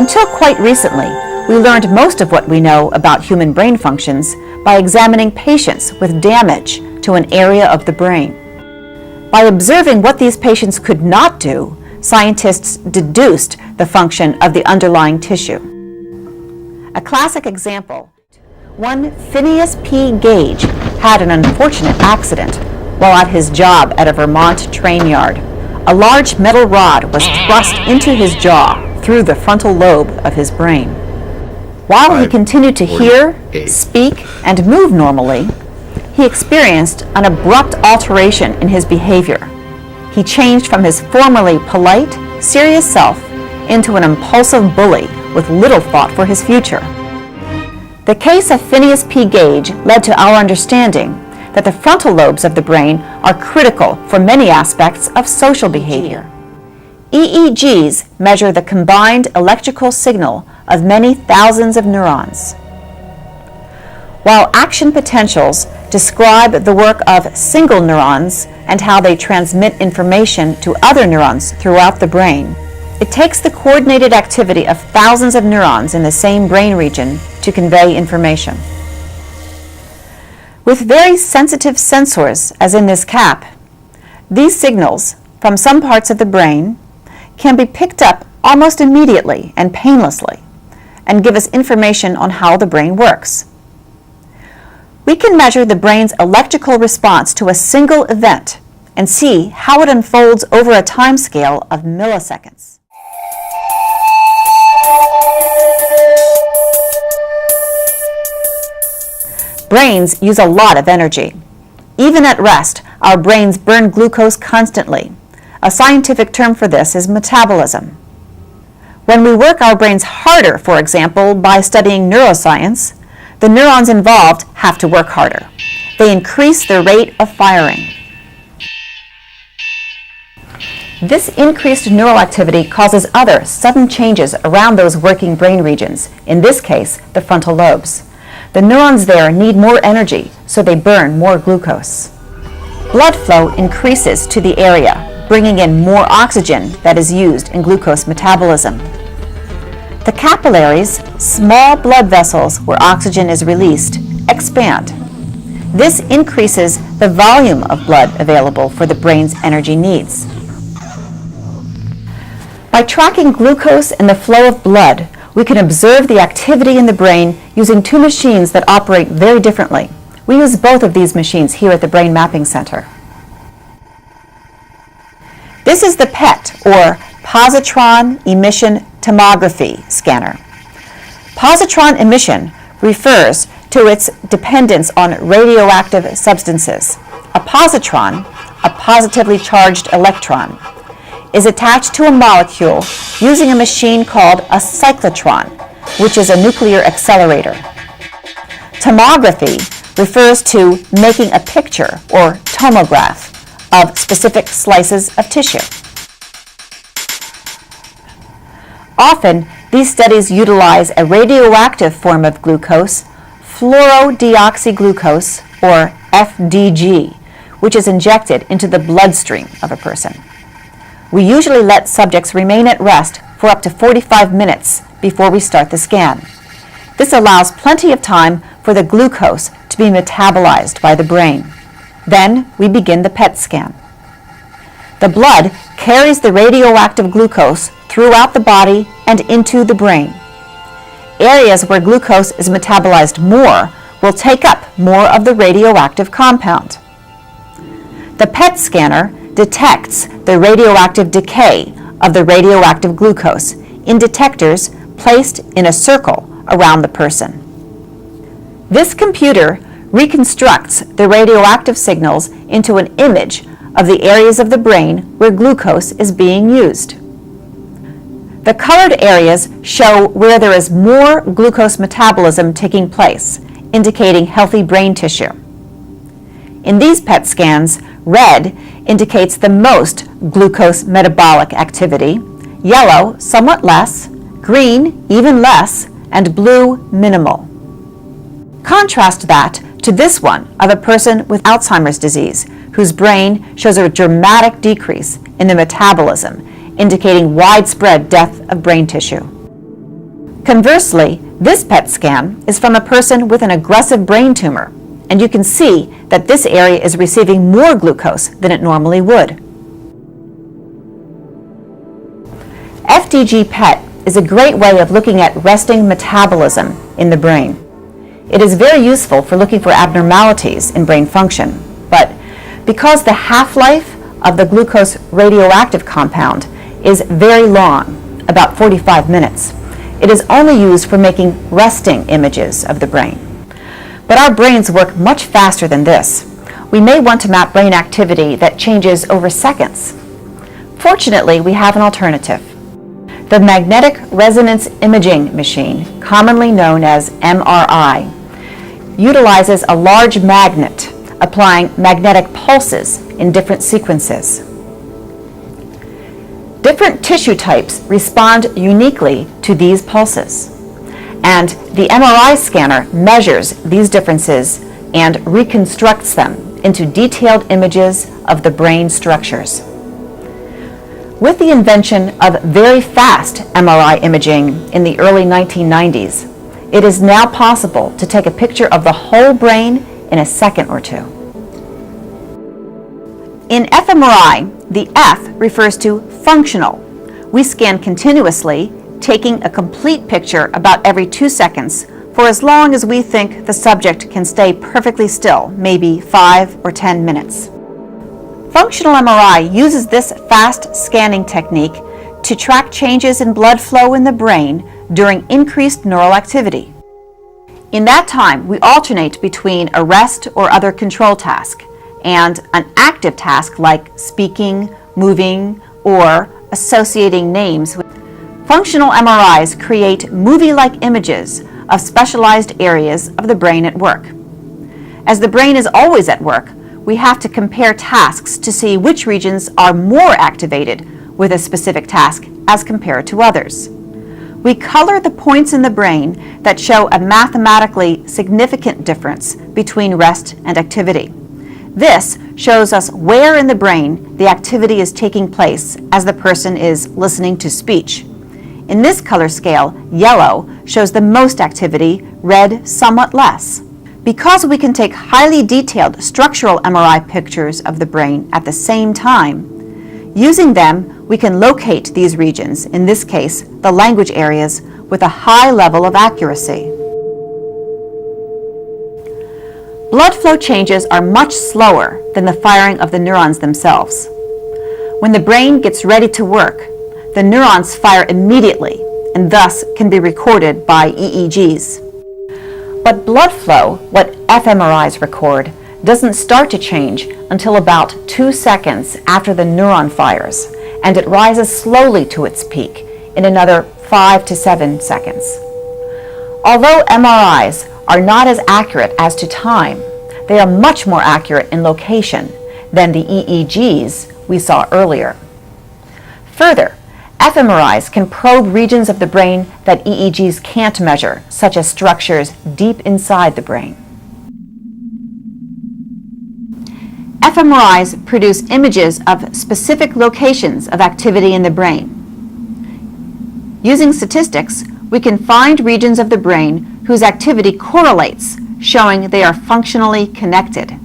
Until quite recently, we learned most of what we know about human brain functions by examining patients with damage to an area of the brain. By observing what these patients could not do, scientists deduced the function of the underlying tissue. A classic example: one Phineas P. Gage had an unfortunate accident while at his job at a Vermont train yard. A large metal rod was thrust into his jaw through the frontal lobe of his brain. While he continued to hear, speak, and move normally, he experienced an abrupt alteration in his behavior. He changed from his formerly polite, serious self into an impulsive bully with little thought for his future. The case of Phineas P. Gage led to our understanding that the frontal lobes of the brain are critical for many aspects of social behavior. EEGs measure the combined electrical signal of many thousands of neurons, while action potentials describe the work of single neurons and how they transmit information to other neurons throughout the brain. It takes the coordinated activity of thousands of neurons in the same brain region to convey information. With very sensitive sensors, as in this cap, these signals from some parts of the brain can be picked up almost immediately and painlessly and give us information on how the brain works. We can measure the brain's electrical response to a single event and see how it unfolds over a time scale of milliseconds. Brains use a lot of energy. Even at rest, our brains burn glucose constantly. A scientific term for this is metabolism. When we work our brains harder, for example, by studying neuroscience, the neurons involved have to work harder. They increase their rate of firing. This increased neural activity causes other sudden changes around those working brain regions, in this case, the frontal lobes. The neurons there need more energy, so they burn more glucose. Blood flow increases to the area, bringing in more oxygen that is used in glucose metabolism. The capillaries, small blood vessels where oxygen is released, expand. This increases the volume of blood available for the brain's energy needs. By tracking glucose and the flow of blood, we can observe the activity in the brain using two machines that operate very differently. We use both of these machines here at the Brain Mapping Center. This is the PET, or positron emission tomography scanner. Positron emission refers to its dependence on radioactive substances. A positron, a positively charged electron, is attached to a molecule using a machine called a cyclotron, which is a nuclear accelerator. Tomography refers to making a picture, or tomograph, of specific slices of tissue. Often, these studies utilize a radioactive form of glucose, fluorodeoxyglucose, or FDG, which is injected into the bloodstream of a person. We usually let subjects remain at rest for up to 45 minutes before we start the scan. This allows plenty of time for the glucose to be metabolized by the brain. Then we begin the PET scan. The blood carries the radioactive glucose throughout the body and into the brain. Areas where glucose is metabolized more will take up more of the radioactive compound. The PET scanner detects the radioactive decay of the radioactive glucose in detectors placed in a circle around the person. This computer reconstructs the radioactive signals into an image of the areas of the brain where glucose is being used. The colored areas show where there is more glucose metabolism taking place, indicating healthy brain tissue. In these PET scans, red indicates the most glucose metabolic activity, yellow somewhat less, green even less, and blue minimal. Contrast that to this one of a person with Alzheimer's disease, whose brain shows a dramatic decrease in the metabolism, indicating widespread death of brain tissue. Conversely, this PET scan is from a person with an aggressive brain tumor, and you can see that this area is receiving more glucose than it normally would. FDG PET is a great way of looking at resting metabolism in the brain. It is very useful for looking for abnormalities in brain function, but because the half-life of the glucose radioactive compound is very long, about 45 minutes, it is only used for making resting images of the brain. But our brains work much faster than this. We may want to map brain activity that changes over seconds. Fortunately, we have an alternative. The magnetic resonance imaging machine, commonly known as MRI, utilizes a large magnet applying magnetic pulses in different sequences. Different tissue types respond uniquely to these pulses, and the MRI scanner measures these differences and reconstructs them into detailed images of the brain structures. With the invention of very fast MRI imaging in the early 1990s, it is now possible to take a picture of the whole brain in a second or two. In fMRI, the F refers to functional. We scan continuously, taking a complete picture about every 2 seconds for as long as we think the subject can stay perfectly still, maybe 5 or 10 minutes. Functional MRI uses this fast scanning technique to track changes in blood flow in the brain during increased neural activity. In that time, we alternate between a rest or other control task and an active task like speaking, moving, or associating names. Functional MRIs create movie-like images of specialized areas of the brain at work. As the brain is always at work, we have to compare tasks to see which regions are more activated with a specific task as compared to others. We color the points in the brain that show a mathematically significant difference between rest and activity. This shows us where in the brain the activity is taking place as the person is listening to speech. In this color scale, yellow shows the most activity, red somewhat less. Because we can take highly detailed structural MRI pictures of the brain at the same time, using them we can locate these regions, in this case the language areas, with a high level of accuracy. Blood flow changes are much slower than the firing of the neurons themselves. When the brain gets ready to work, the neurons fire immediately and thus can be recorded by EEGs. But blood flow, what fMRIs record, doesn't start to change until about 2 seconds after the neuron fires, and it rises slowly to its peak in another 5 to 7 seconds. Although MRIs are not as accurate as to time, they are much more accurate in location than the EEGs we saw earlier. Further, fMRIs can probe regions of the brain that EEGs can't measure, such as structures deep inside the brain. fMRIs produce images of specific locations of activity in the brain. Using statistics, we can find regions of the brain whose activity correlates, showing they are functionally connected.